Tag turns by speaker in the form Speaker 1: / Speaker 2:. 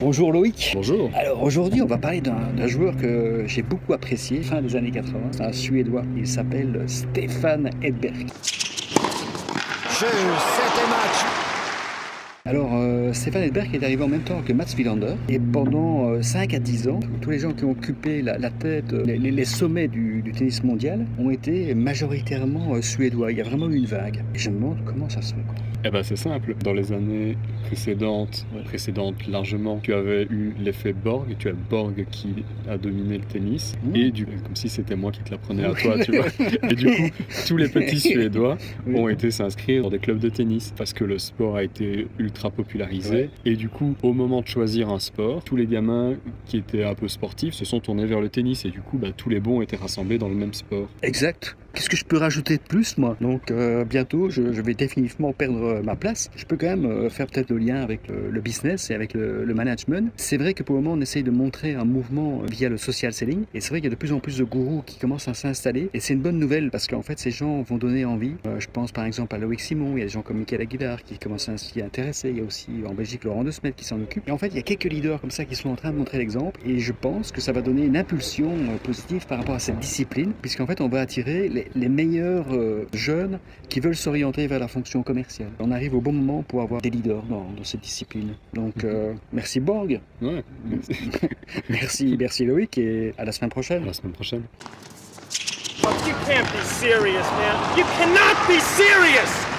Speaker 1: Bonjour Loïc.
Speaker 2: Bonjour.
Speaker 1: Alors aujourd'hui, on va parler d'un joueur que j'ai beaucoup apprécié, fin des années 80. C'est un Suédois. Il s'appelle Stefan Edberg.
Speaker 3: Jeu, 7 match.
Speaker 1: Alors, Stefan Edberg est arrivé en même temps que Mats Wilander. Et pendant 5 à 10 ans, tous les gens qui ont occupé la tête, les sommets du tennis mondial ont été majoritairement suédois. Il y a vraiment eu une vague. Et je me demande comment ça se fait, quoi.
Speaker 2: Eh ben c'est simple, dans les années précédentes largement, tu avais eu l'effet Borg, tu as Borg qui a dominé le tennis, et comme si c'était moi qui te l'apprenais à toi, tu vois. Et du coup, tous les petits Suédois ont été s'inscrire dans des clubs de tennis, parce que le sport a été ultra popularisé, et du coup, au moment de choisir un sport, tous les gamins qui étaient un peu sportifs se sont tournés vers le tennis, et du coup, tous les bons étaient rassemblés dans le même sport.
Speaker 1: Exact. Qu'est-ce que je peux rajouter de plus, moi? Donc bientôt, je vais définitivement perdre ma place. Je peux quand même faire peut-être le lien avec le business et avec le management. C'est vrai que pour le moment, on essaye de montrer un mouvement via le social selling. Et c'est vrai qu'il y a de plus en plus de gourous qui commencent à s'installer. Et c'est une bonne nouvelle parce qu'en fait, ces gens vont donner envie. Je pense par exemple à Loïc Simon. Il y a des gens comme Michael Aguilar qui commencent à s'y intéresser. Il y a aussi en Belgique Laurent De Smet qui s'en occupe. Et en fait, il y a quelques leaders comme ça qui sont en train de montrer l'exemple. Et je pense que ça va donner une impulsion positive par rapport à cette discipline. Puisqu'en fait, on va attirer les meilleurs jeunes qui veulent s'orienter vers la fonction commerciale. On arrive au bon moment pour avoir des leaders dans cette discipline. Donc, merci Borg.
Speaker 2: Ouais,
Speaker 1: merci Loïc et à la semaine prochaine.
Speaker 2: à la semaine prochaine.
Speaker 4: You can't be serious, man. You cannot be serious!